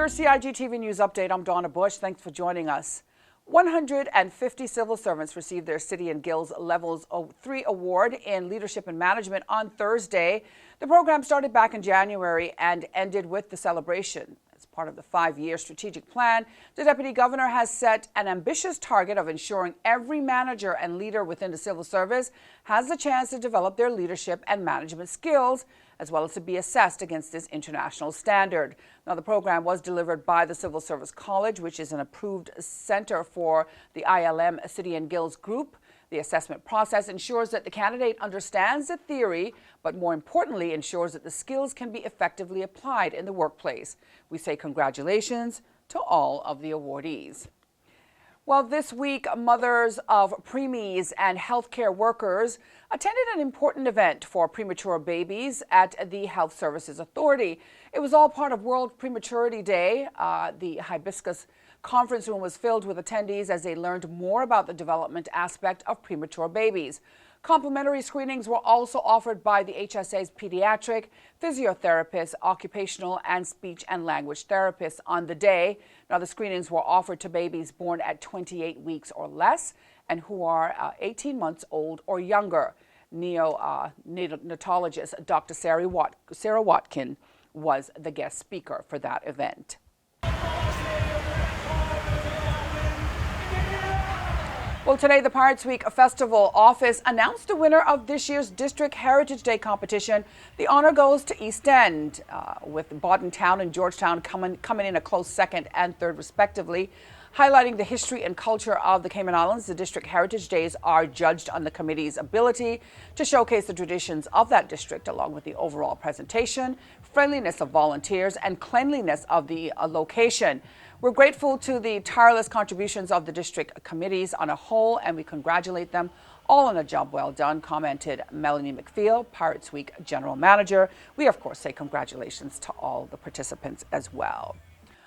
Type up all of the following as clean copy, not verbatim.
your CIGTV News Update. I'm Donna Bush. Thanks for joining us. 150 civil servants received their City and Guilds Levels 3 Award in Leadership and Management on Thursday. The program started back in January and ended with the celebration. As part of the 5-year strategic plan, the Deputy Governor has set an ambitious target of ensuring every manager and leader within the civil service has the chance to develop their leadership and management skills, as well as to be assessed against this international standard. Now, the program was delivered by the Civil Service College, which is an approved center for the ILM City and Guilds Group. The assessment process ensures that the candidate understands the theory, but more importantly, ensures that the skills can be effectively applied in the workplace. We say congratulations to all of the awardees. Well, this week, mothers of preemies and healthcare workers attended an important event for premature babies at the Health Services Authority. It was all part of World Prematurity Day. The Hibiscus conference room was filled with attendees as they learned more about the development aspect of premature babies. Complimentary screenings were also offered by the HSA's pediatric, physiotherapist, occupational and speech and language therapists on the day. Now, the screenings were offered to babies born at 28 weeks or less and who are 18 months old or younger. Neonatologist Dr. Sarah Watkin was the guest speaker for that event. Well, today the Pirates Week Festival office announced the winner of this year's District Heritage Day competition. The honor goes to East End, with Bordentown and Georgetown coming in a close second and third respectively. Highlighting the history and culture of the Cayman Islands, the District Heritage Days are judged on the committee's ability to showcase the traditions of that district, along with the overall presentation, friendliness of volunteers, and cleanliness of the location. We're grateful to the tireless contributions of the district committees on a whole, and we congratulate them all on a job well done, commented Melanie McPhail, Pirates Week General Manager. We, of course, say congratulations to all the participants as well.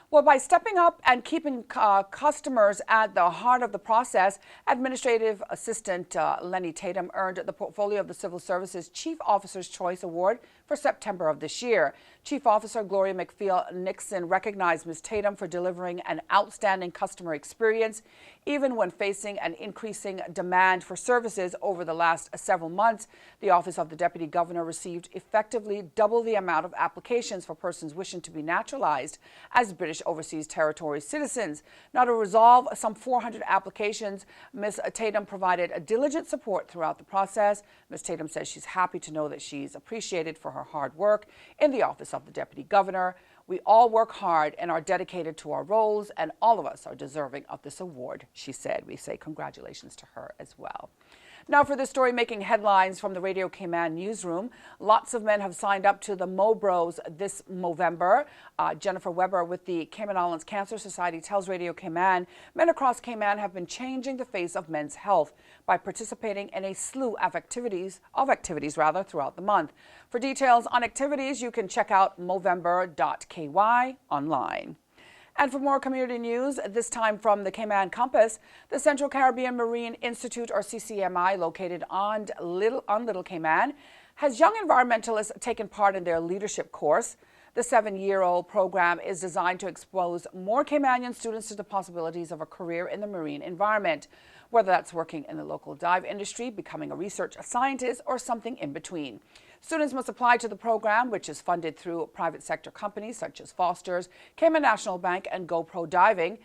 Well, by stepping up and keeping customers at the heart of the process, Administrative Assistant Leni Tatum earned the Portfolio of the Civil Service's Chief Officer's Choice Award for September of this year. Chief Officer Gloria McPhail Nixon recognized Ms. Tatum for delivering an outstanding customer experience, even when facing an increasing demand for services over the last several months. The Office of the Deputy Governor received effectively double the amount of applications for persons wishing to be naturalized as British Overseas Territory citizens. Now, to resolve some 400 applications, Ms. Tatum provided a diligent support throughout the process. Ms. Tatum says she's happy to know that she's appreciated for her hard work in the Office of the Deputy Governor. We all work hard and are dedicated to our roles, and all of us are deserving of this award, she said. We say congratulations to her as well. Now, for this story making headlines from the Radio Cayman newsroom, lots of men have signed up to the Mobros this November. Jennifer Weber with the Cayman Islands Cancer Society tells Radio Cayman men across Cayman have been changing the face of men's health by participating in a slew of activities throughout the month. For details on activities, you can check out movember.ky online. And for more community news, this time from the Cayman Compass, the Central Caribbean Marine Institute, or CCMI, located on Little Cayman, has young environmentalists taken part in their leadership course. The 7-year-old program is designed to expose more Caymanian students to the possibilities of a career in the marine environment, whether that's working in the local dive industry, becoming a research scientist, or something in between. Students must apply to the program, which is funded through private sector companies such as Foster's, Cayman National Bank, and GoPro Diving.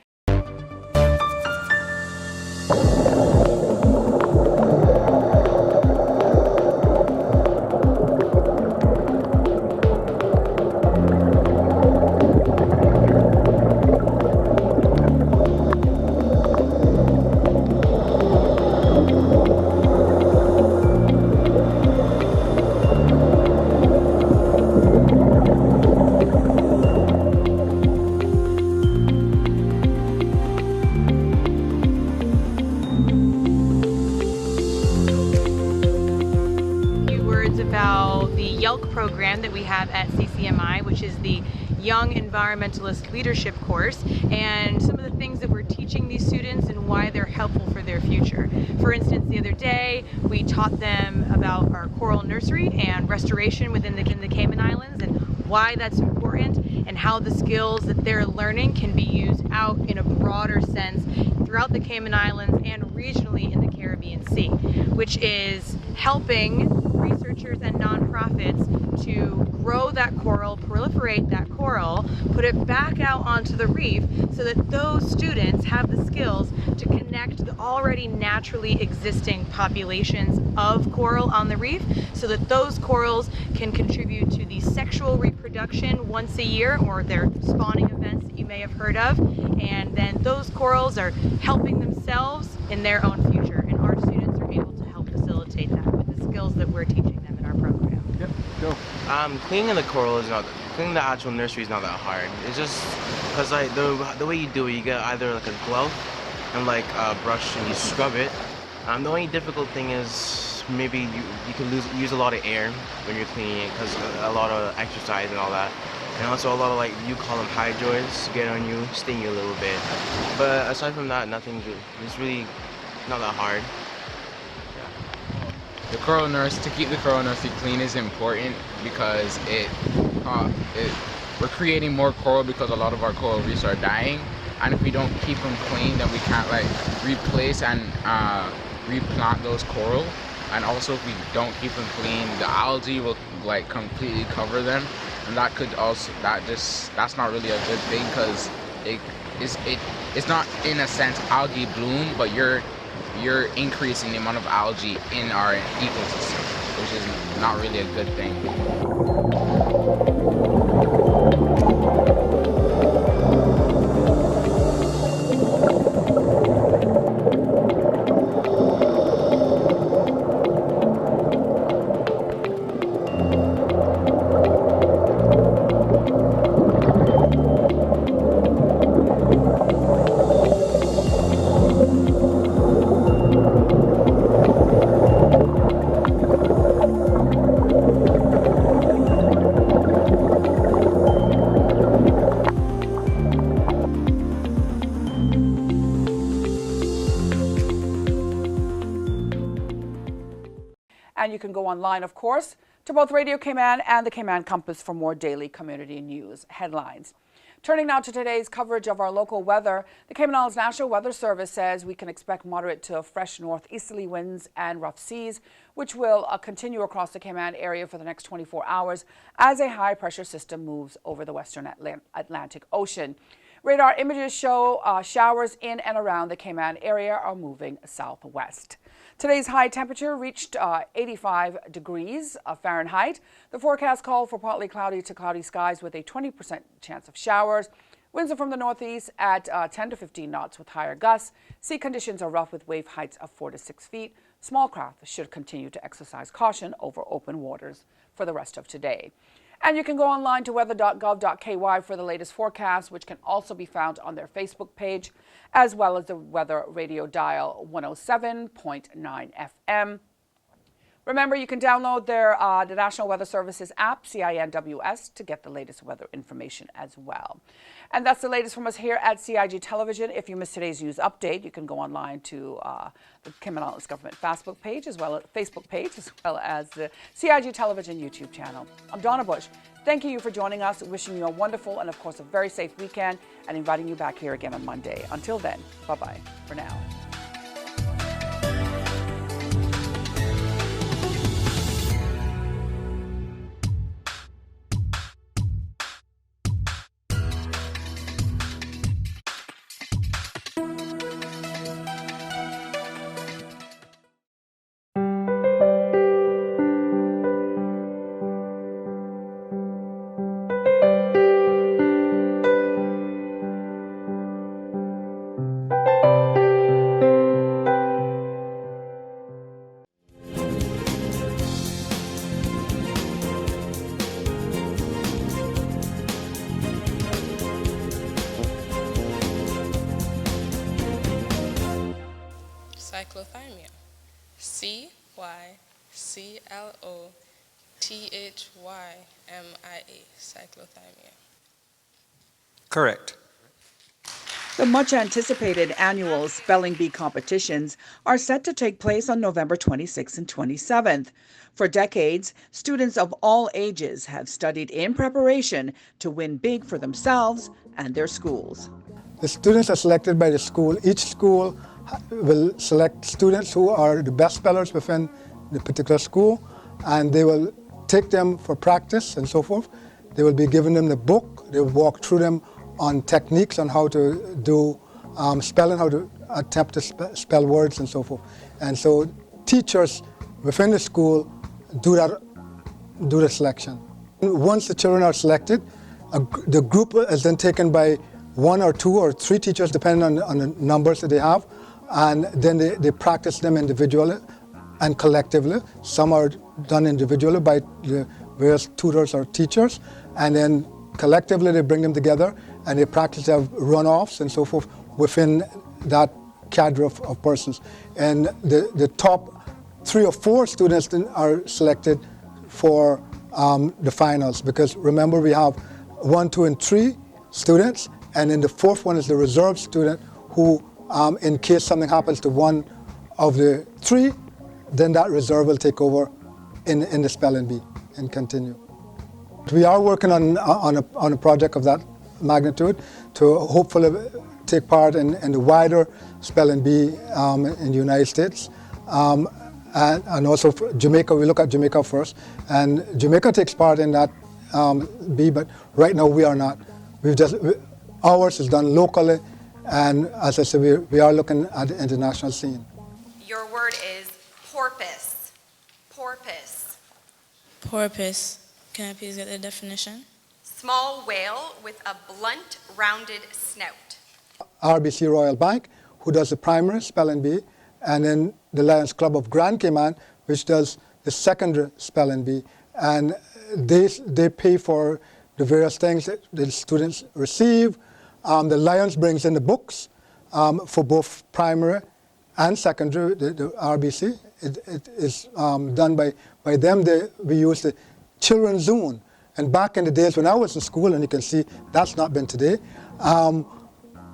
About the YELK program that we have at CCMI, which is the Young Environmentalist Leadership course, and some of the things that we're teaching these students and why they're helpful for their future. For instance, the other day we taught them about our coral nursery and restoration within the Cayman Islands and why that's important, and how the skills that they're learning can be used out in a broader sense throughout the Cayman Islands and regionally in the Caribbean Sea, which is helping researchers and nonprofits to grow that coral, proliferate that coral, put it back out onto the reef so that those students have the skills to connect the already naturally existing populations of coral on the reef so that those corals can contribute to the sexual reproduction once a year, or their spawning events that you may have heard of, and then those corals are helping themselves in their own future, and our students are able to help facilitate that with the skills that we're teaching them in our program. Yep, go. Cleaning the coral is not, cleaning the actual nursery is not that hard. It's just because like the way you do it, you get either like a glove and like a brush and you scrub it. The only difficult thing is maybe you can use a lot of air when you're cleaning it because a lot of exercise and all that. And also a lot of like, you call them hydroids, get on you, sting you a little bit. But aside from that, it's really not that hard. The coral nurse, to keep the coral nursery clean is important because we're creating more coral because a lot of our coral reefs are dying. And if we don't keep them clean, then we can't like replace and replant those coral. And also if we don't keep them clean, the algae will like completely cover them. And that could also, that's not really a good thing because it's not in a sense algae bloom, but you're increasing the amount of algae in our ecosystem, which is not really a good thing. And you can go online, of course, to both Radio Cayman and the Cayman Compass for more daily community news headlines. Turning now to today's coverage of our local weather, the Cayman Islands National Weather Service says we can expect moderate to fresh northeasterly winds and rough seas, which will continue across the Cayman area for the next 24 hours as a high-pressure system moves over the western Atlantic Ocean. Radar images show showers in and around the Cayman area are moving southwest. Today's high temperature reached 85 degrees Fahrenheit. The forecast called for partly cloudy to cloudy skies with a 20% chance of showers. Winds are from the northeast at 10 to 15 knots with higher gusts. Sea conditions are rough with wave heights of 4 to 6 feet. Small craft should continue to exercise caution over open waters for the rest of today. And you can go online to weather.gov.ky for the latest forecast, which can also be found on their Facebook page, as well as the weather radio dial 107.9 FM. Remember, you can download the National Weather Service's app, CINWS, to get the latest weather information as well. And that's the latest from us here at CIG Television. If you missed today's news update, you can go online to the Cayman Islands Government Facebook page, as well as the CIG Television YouTube channel. I'm Donna Bush. Thank you for joining us, wishing you a wonderful and, of course, a very safe weekend, and inviting you back here again on Monday. Until then, bye-bye for now. Cyclothymia. C-Y-C-L-O-T-H-Y-M-I-A. Cyclothymia. Correct. The much anticipated annual Spelling Bee competitions are set to take place on November 26th and 27th. For decades, students of all ages have studied in preparation to win big for themselves and their schools. The students are selected by the school. Each school will select students who are the best spellers within the particular school, and they will take them for practice and so forth. They will be giving them the book. They will walk through them on techniques on how to do spelling, how to attempt to spell words and so forth. And so teachers within the school do the selection. Once the children are selected, the group is then taken by 1 or 2 or 3 teachers, depending on the numbers that they have, and then they practice them individually and collectively. Some are done individually by the various tutors or teachers, and then collectively they bring them together and they practice their runoffs and so forth within that cadre of persons. And the top 3 or 4 students then are selected for the finals, because remember we have 1, 2, and 3 students, and then the 4th one is the reserve student who, in case something happens to one of the 3, then that reserve will take over in the spelling bee and continue. We are working on a project of that magnitude to hopefully take part in the wider spelling bee in the United States. And also for Jamaica, we look at Jamaica first, and Jamaica takes part in that bee, but right now we are not. Ours is done locally, and as I said, we are looking at the international scene. Your word is porpoise. Porpoise. Porpoise. Can I please get the definition? Small whale with a blunt, rounded snout. RBC Royal Bank, who does the primary spelling bee, and then the Lions Club of Grand Cayman, which does the secondary spelling bee. And they pay for the various things that the students receive. The Lions brings in the books for both primary and secondary, the RBC. It is done by them. We use the Children's Zone. And back in the days when I was in school, and you can see that's not been today,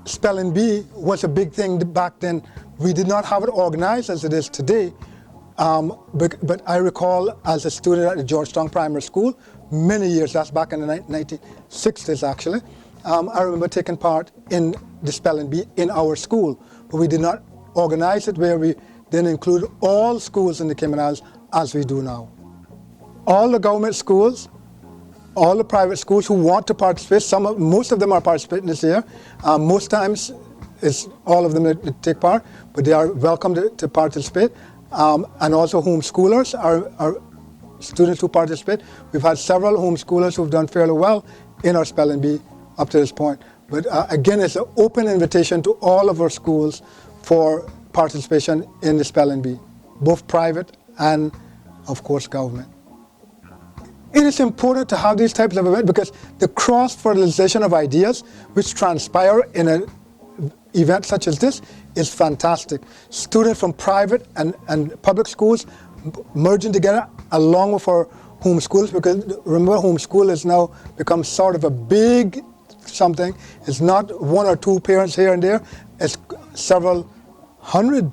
spelling bee was a big thing back then. We did not have it organized as it is today. But I recall as a student at the Georgetown Primary School, many years, that's back in the 1960s actually, I remember taking part in the spelling bee in our school, but we did not organize it where we then include all schools in the Cayman Islands as we do now. All the government schools, all the private schools who want to participate, most of them are participating this year. Most times it's all of them that take part, but they are welcome to participate. And also homeschoolers are students who participate. We've had several homeschoolers who've done fairly well in our spelling bee up to this point. But again, it's an open invitation to all of our schools for participation in the spelling bee, both private and, of course, government. It is important to have these types of events because the cross-fertilization of ideas which transpire in an event such as this is fantastic. Students from private and public schools merging together along with our homeschools, because remember, homeschool has now become sort of a big something. It's not 1 or 2 parents here and there. It's several hundred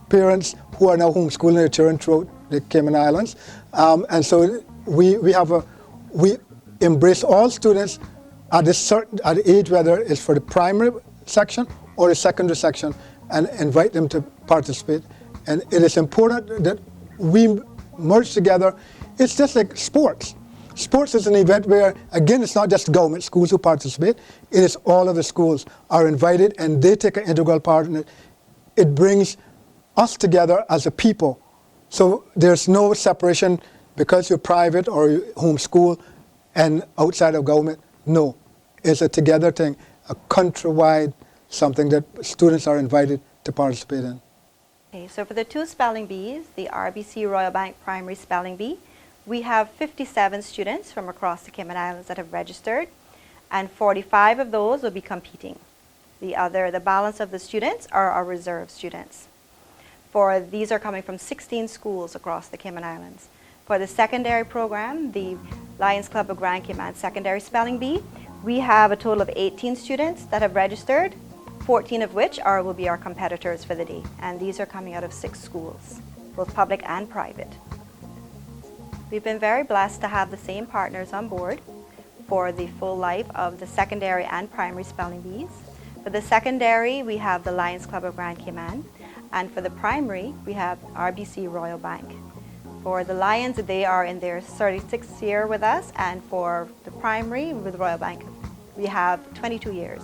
parents who are now homeschooling their children throughout the Cayman Islands. And so we embrace all students at the age, whether it's for the primary section or the secondary section, and invite them to participate. And it is important that we merge together. It's just like sports. Sports is an event where, again, it's not just government schools who participate. It is all of the schools are invited, and they take an integral part in it. It brings us together as a people. So there's no separation because you're private or you homeschool and outside of government. No, it's a together thing, a countrywide something that students are invited to participate in. Okay, so for the 2 spelling bees, the RBC Royal Bank Primary Spelling Bee, we have 57 students from across the Cayman Islands that have registered, and 45 of those will be competing. The balance of the students are our reserve students. These are coming from 16 schools across the Cayman Islands. For the secondary program, the Lions Club of Grand Cayman Secondary Spelling Bee, we have a total of 18 students that have registered, 14 of which will be our competitors for the day. And these are coming out of 6 schools, both public and private. We've been very blessed to have the same partners on board for the full life of the secondary and primary spelling bees. For the secondary, we have the Lions Club of Grand Cayman, and for the primary, we have RBC Royal Bank. For the Lions, they are in their 36th year with us, and for the primary with Royal Bank, we have 22 years.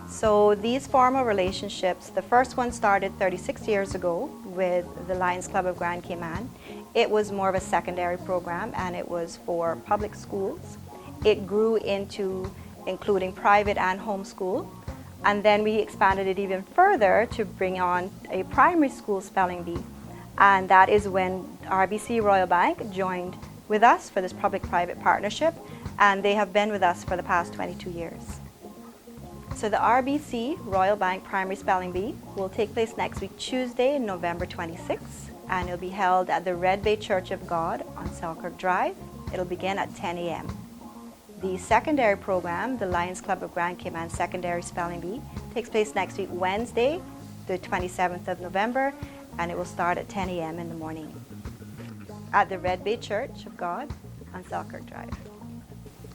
So these formal relationships, the first one started 36 years ago with the Lions Club of Grand Cayman. It was more of a secondary program, and it was for public schools. It grew into including private and homeschool, and then we expanded it even further to bring on a primary school spelling bee, and that is when RBC Royal Bank joined with us for this public-private partnership, and they have been with us for the past 22 years. So the RBC Royal Bank Primary Spelling Bee will take place next week, Tuesday, November 26th, and it'll be held at the Red Bay Church of God on Selkirk Drive. It'll begin at 10 a.m. The secondary program, the Lions Club of Grand Cayman Secondary Spelling Bee, takes place next week, Wednesday, the 27th of November, and it will start at 10 a.m. in the morning at the Red Bay Church of God on Selkirk Drive.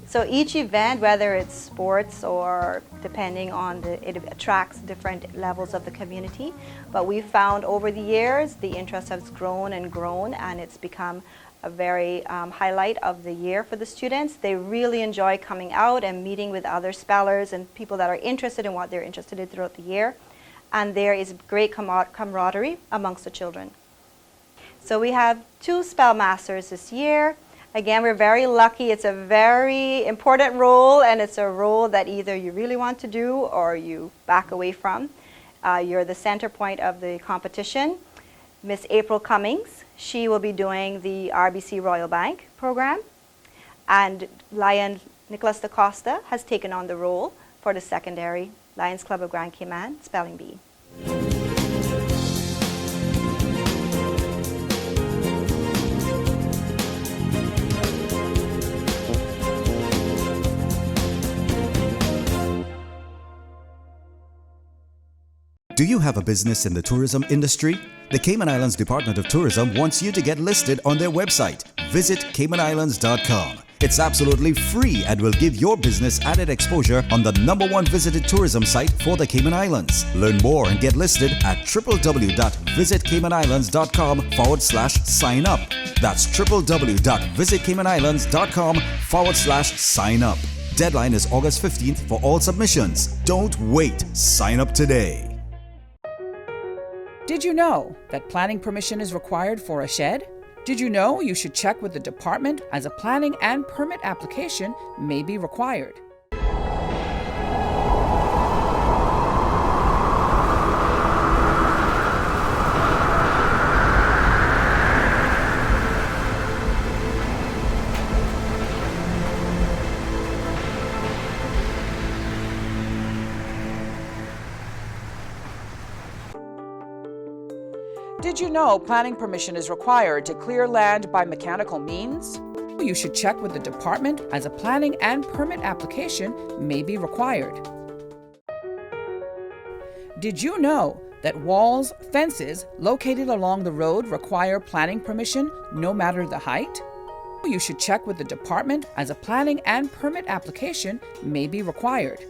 So each event, whether it's sports or depending on it attracts different levels of the community. But we've found over the years, the interest has grown and grown, and it's become a very highlight of the year for the students. They really enjoy coming out and meeting with other spellers and people that are interested in what they're interested in throughout the year. And there is great camaraderie amongst the children. So we have 2 spell masters this year. Again, we're very lucky. It's a very important role, and it's a role that either you really want to do or you back away from. You're the center point of the competition. Miss April Cummings, she will be doing the RBC Royal Bank program, and Lion Nicholas da Costa has taken on the role for the secondary Lions Club of Grand Cayman Spelling Bee. Do you have a business in the tourism industry? The Cayman Islands Department of Tourism wants you to get listed on their website. Visit CaymanIslands.com. It's absolutely free and will give your business added exposure on the #1 visited tourism site for the Cayman Islands. Learn more and get listed at www.visitcaymanislands.com/sign up. That's www.visitcaymanislands.com/sign up. Deadline is August 15th for all submissions. Don't wait. Sign up today. Did you know that planning permission is required for a shed? Did you know you should check with the department as a planning and permit application may be required? Did you know planning permission is required to clear land by mechanical means? You should check with the department as a planning and permit application may be required. Did you know that walls, fences located along the road require planning permission no matter the height? You should check with the department as a planning and permit application may be required.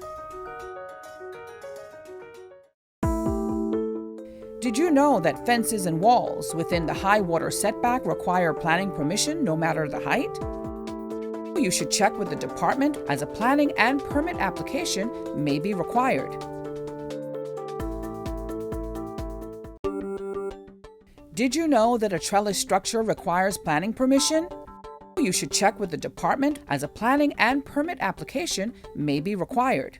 Did you know that fences and walls within the high water setback require planning permission no matter the height? You should check with the department as a planning and permit application may be required. Did you know that a trellis structure requires planning permission? You should check with the department as a planning and permit application may be required.